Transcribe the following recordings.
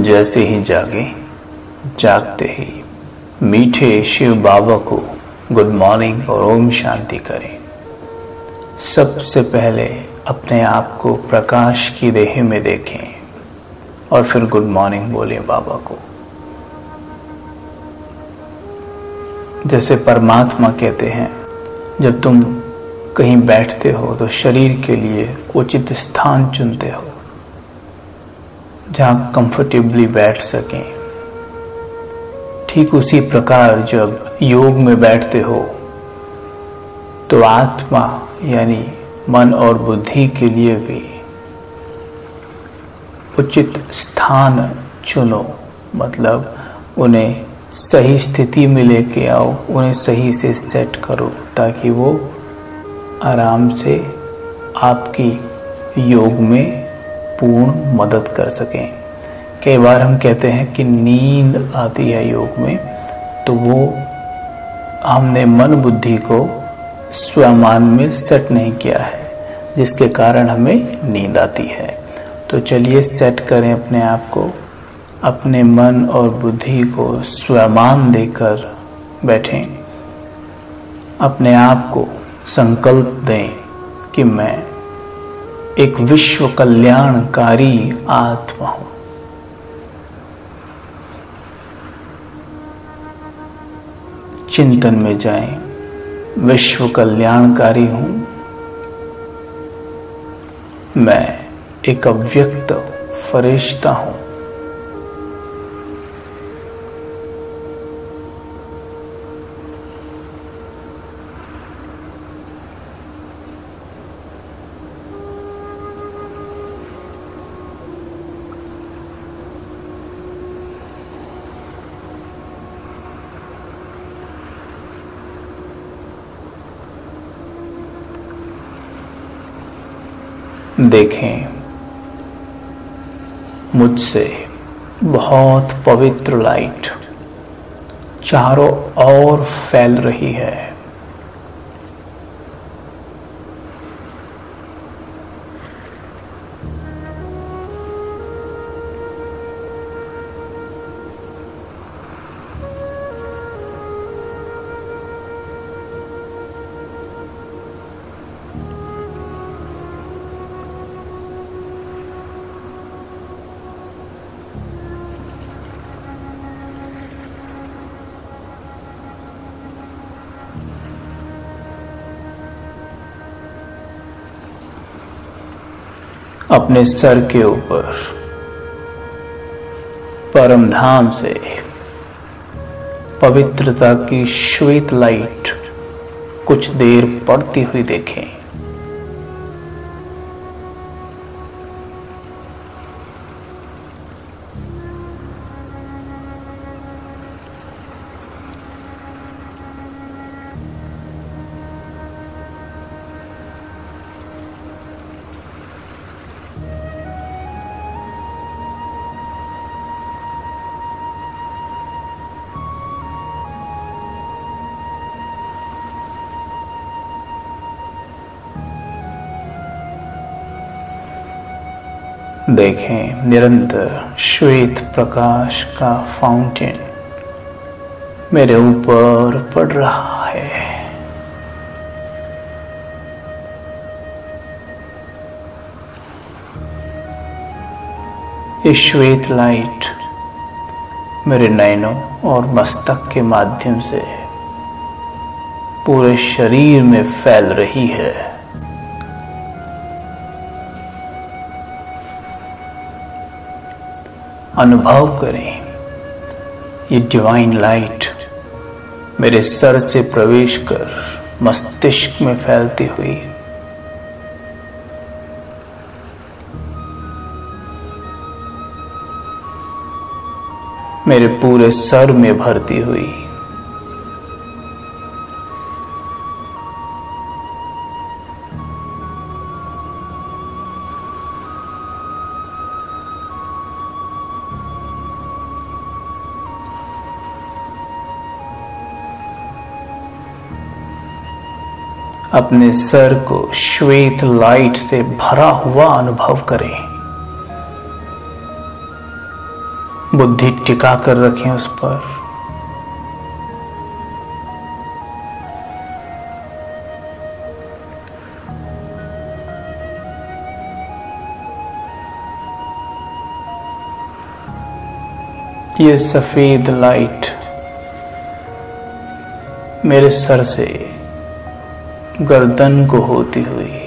जैसे ही जागे, जागते ही मीठे शिव बाबा को गुड मॉर्निंग और ओम शांति करें। सबसे पहले अपने आप को प्रकाश की देह में देखें और फिर गुड मॉर्निंग बोलें बाबा को। जैसे परमात्मा कहते हैं, जब तुम कहीं बैठते हो तो शरीर के लिए उचित स्थान चुनते हो जहां कंफर्टेबली बैठ सकें। ठीक उसी प्रकार जब योग में बैठते हो तो आत्मा यानी मन और बुद्धि के लिए भी उचित स्थान चुनो, मतलब उन्हें सही स्थिति में लेके आओ, उन्हें सही से सेट करो ताकि वो आराम से आपकी योग में पूर्ण मदद कर सकें। कई बार हम कहते हैं कि नींद आती है योग में, तो वो हमने मन बुद्धि को स्वमान में सेट नहीं किया है, जिसके कारण हमें नींद आती है। तो चलिए सेट करें अपने आप को, अपने मन और बुद्धि को स्वमान देकर बैठें। अपने आप को संकल्प दें कि मैं एक विश्व कल्याणकारी आत्मा हूं। चिंतन में जाएं, विश्व कल्याणकारी हूं, मैं एक अव्यक्त फरिश्ता हूं। देखें, मुझसे बहुत पवित्र लाइट चारों ओर फैल रही है। अपने सर के ऊपर परम धाम से पवित्रता की श्वेत लाइट कुछ देर पड़ती हुई देखें। देखें, निरंतर श्वेत प्रकाश का फाउंटेन मेरे ऊपर पड़ रहा है। ये श्वेत लाइट मेरे नयनों और मस्तक के माध्यम से पूरे शरीर में फैल रही है। अनुभव करें, ये डिवाइन लाइट मेरे सर से प्रवेश कर मस्तिष्क में फैलती हुई मेरे पूरे सर में भरती हुई अपने सर को श्वेत लाइट से भरा हुआ अनुभव करें। बुद्धि टिका कर रखें उस पर। ये सफेद लाइट मेरे सर से गर्दन को होती हुई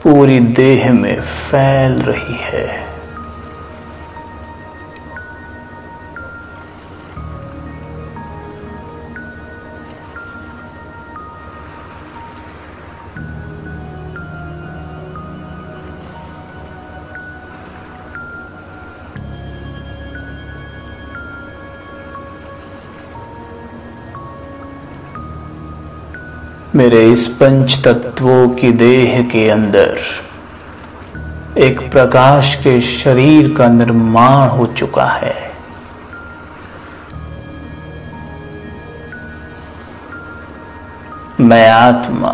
पूरी देह में फैल रही है। मेरे इस पंच तत्वों की देह के अंदर एक प्रकाश के शरीर का निर्माण हो चुका है। मैं आत्मा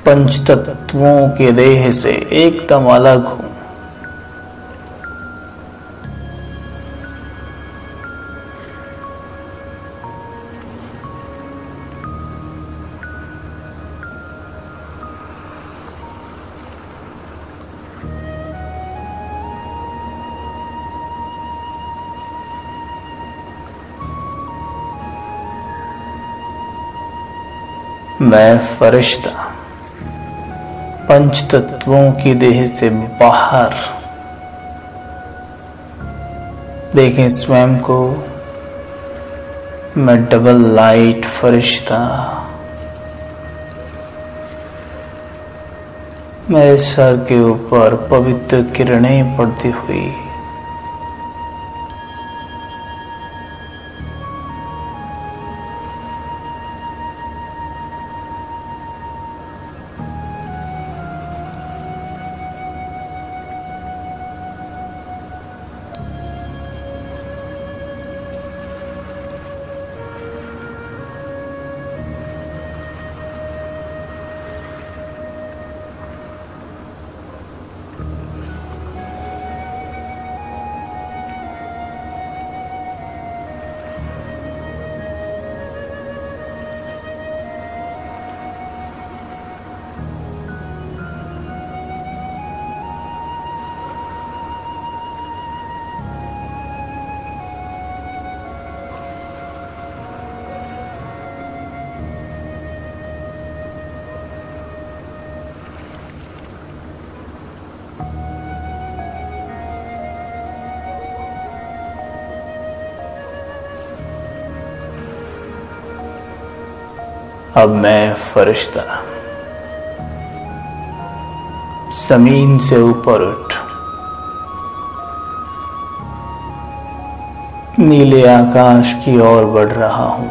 पंच तत्वों के देह से एकदम अलग हूं। मैं फरिश्ता पंच तत्वों की देह से बाहर देखें स्वयं को। मैं डबल लाइट फरिश्ता, मेरे सर के ऊपर पवित्र किरणें पड़ती हुई अब मैं फरिश्ता जमीन से ऊपर उठ नीले आकाश की ओर बढ़ रहा हूं।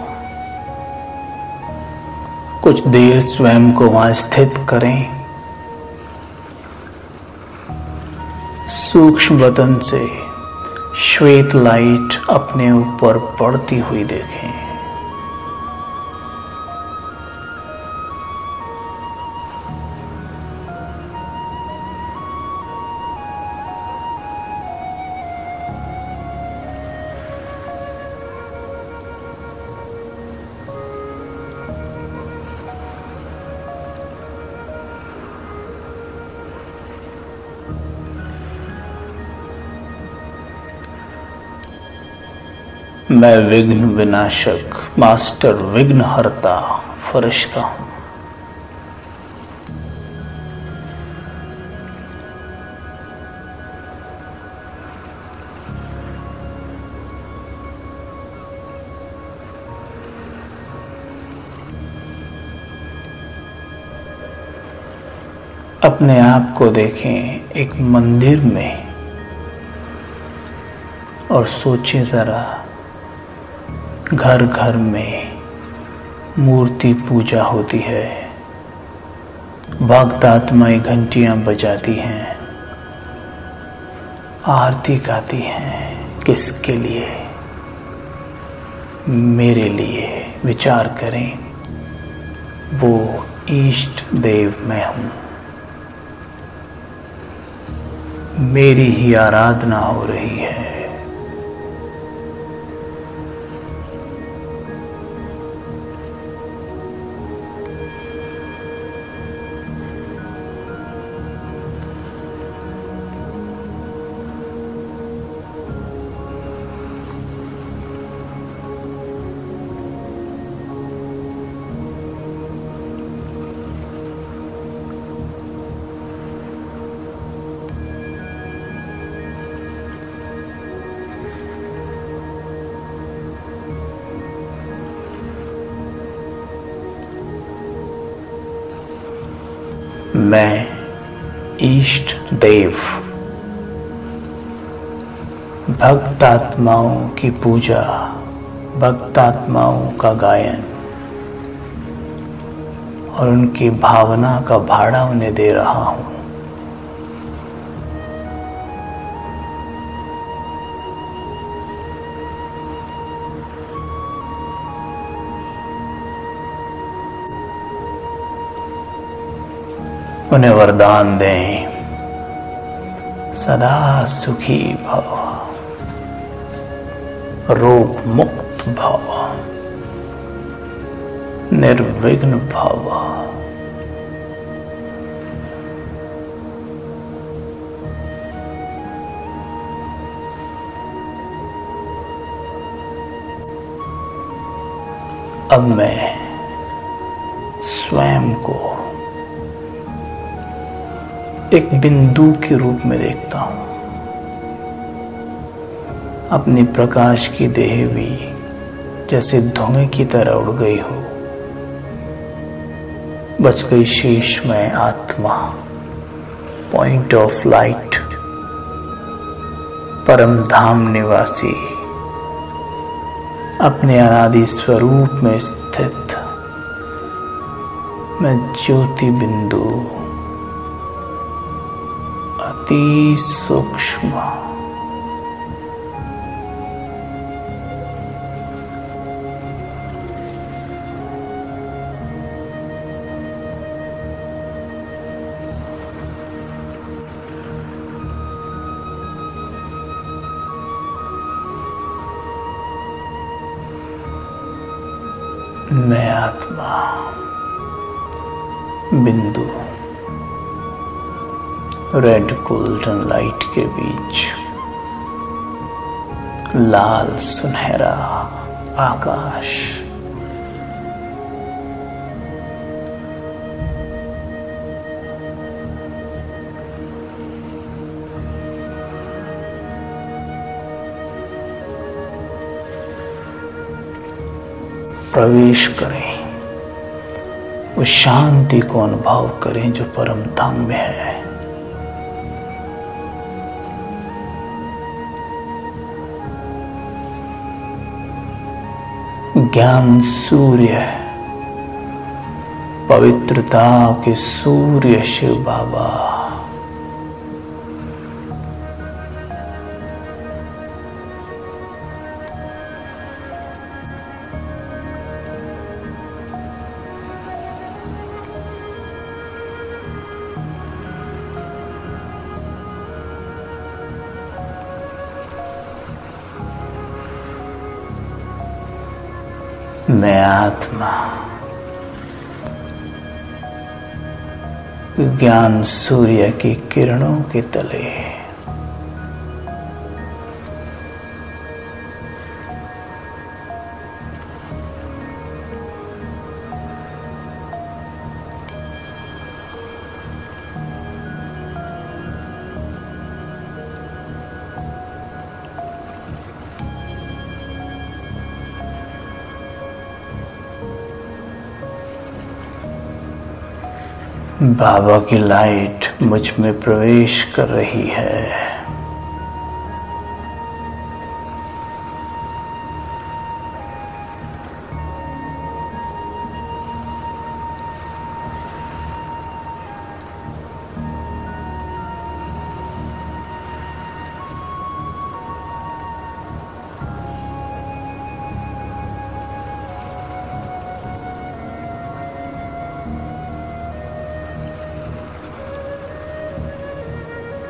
कुछ देर स्वयं को वहां स्थित करें। सूक्ष्म वतन से श्वेत लाइट अपने ऊपर पड़ती हुई देखें। मैं विघ्न विनाशक मास्टर विघ्नहर्ता फरिश्ता हूं। अपने आप को देखें एक मंदिर में और सोचें जरा, घर घर में मूर्ति पूजा होती है, भक्त आत्माएं घंटियां बजाती हैं, आरती गाती हैं। किसके लिए? मेरे लिए। विचार करें, वो इष्ट देव मैं हूं। मेरी ही आराधना हो रही है। मैं इष्ट देव भक्तात्माओं की पूजा, भक्तात्माओं का गायन और उनकी भावना का भाड़ा उन्हें दे रहा हूं। उन्हें वरदान दें, सदा सुखी भव, रोग मुक्त भव, निर्विघ्न भव। अब मैं स्वयं को एक बिंदु के रूप में देखता हूं। अपनी प्रकाश की देह भी जैसे धुएं की तरह उड़ गई हो, बच गई शेषमय आत्मा, पॉइंट ऑफ लाइट, परम धाम निवासी, अपने अनादि स्वरूप में स्थित मैं ज्योति बिंदु, अति सूक्ष्म, मैं आत्मा बिंदु रेड गोल्डन लाइट के बीच लाल सुनहरा आकाश, प्रवेश करें, उस शांति को अनुभव करें जो परम धाम में है। ज्ञान सूर्य, पवित्रता के सूर्य शिव बाबा, मैं आत्मा ज्ञान सूर्य की किरणों के तले बाबा की लाइट मुझ में प्रवेश कर रही है।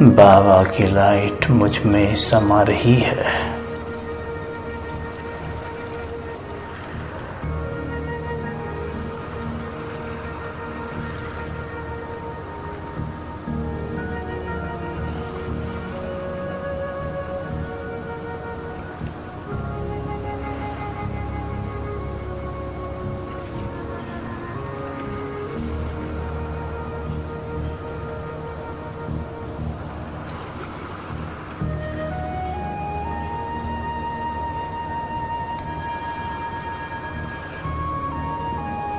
बाबा की लाइट मुझ में समा रही है।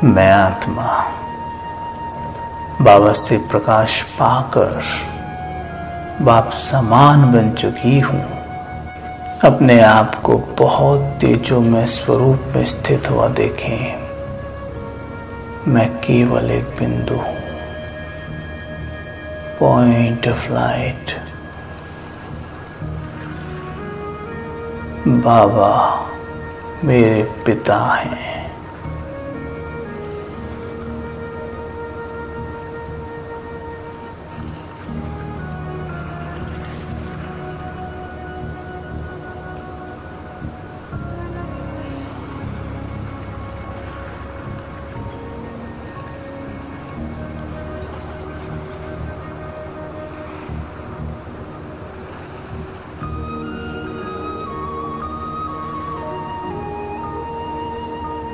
मैं आत्मा बाबा से प्रकाश पाकर बाप समान बन चुकी हूँ। अपने आप को बहुत तेजोमय स्वरूप में स्थित हुआ देखें। मैं केवल एक बिंदु हूँ, पॉइंट ऑफ लाइट। बाबा मेरे पिता हैं।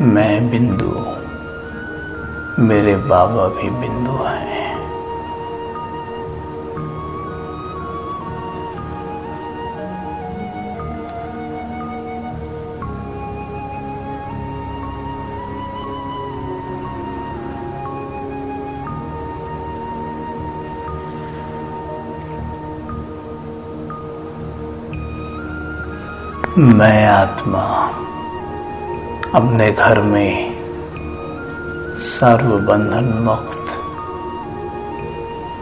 मैं बिंदु, मेरे बाबा भी बिंदु हैं। मैं आत्मा अपने घर में सर्व बंधन मुक्त,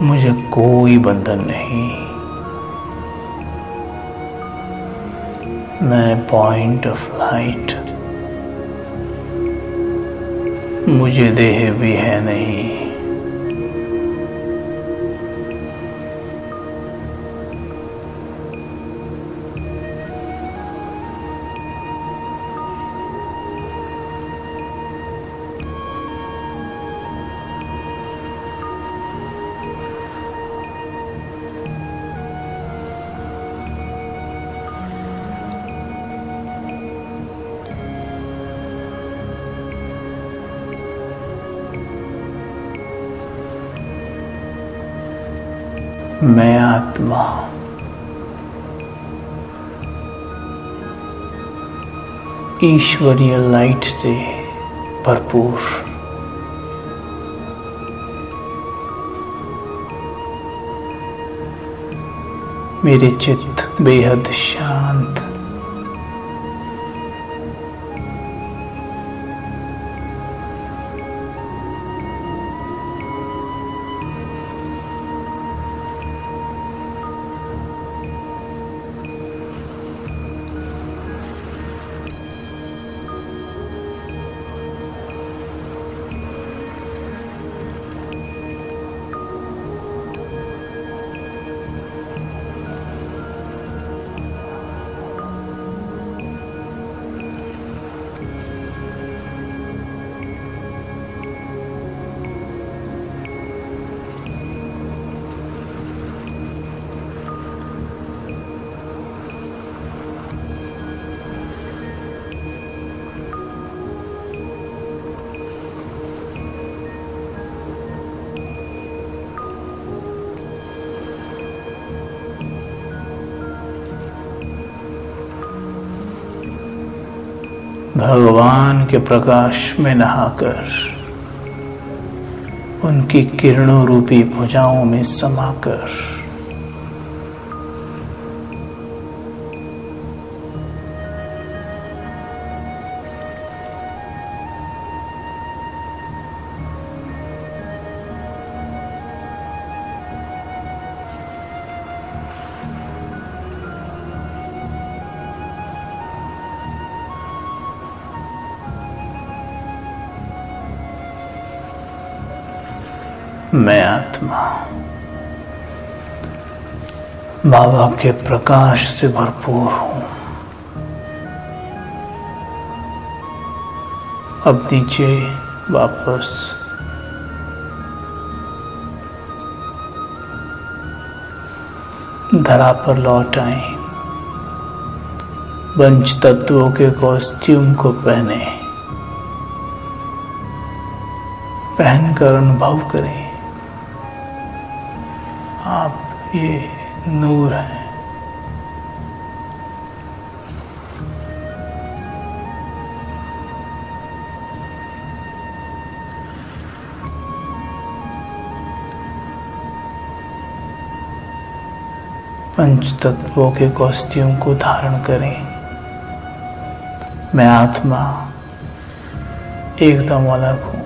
मुझे कोई बंधन नहीं। मैं पॉइंट ऑफ लाइट, मुझे देह भी है नहीं। मैं आत्मा ईश्वरीय लाइट से भरपूर, मेरे चित्त बेहद शांत, भगवान के प्रकाश में नहाकर, उनकी किरणों रूपी भुजाओं में समाकर, मैं आत्मा बाबा के प्रकाश से भरपूर हूं। अब नीचे वापस धरा पर लौट आए। पंच तत्वों के कॉस्ट्यूम को पहनकर अनुभव करें, आप ये नूर हैं। पंच तत्वों के कॉस्ट्यूम को धारण करें। मैं आत्मा एकदम अलग हूं।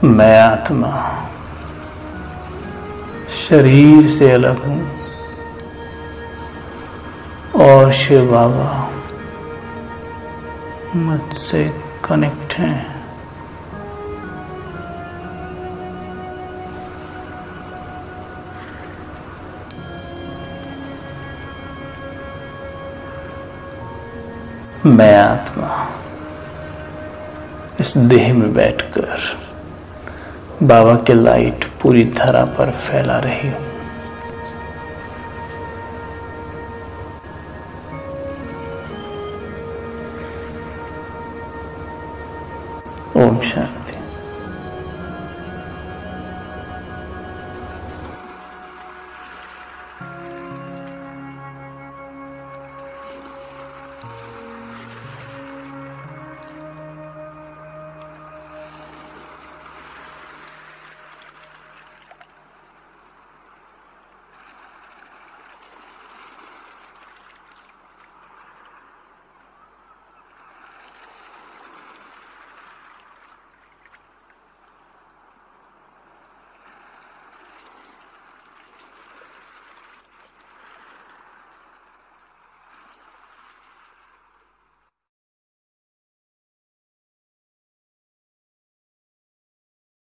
मैं आत्मा शरीर से अलग हूं और शिव बाबा मुझसे कनेक्ट हैं। मैं आत्मा इस देह में बैठकर बाबा के लाइट पूरी धरा पर फैला रही हूं। ओम शांति।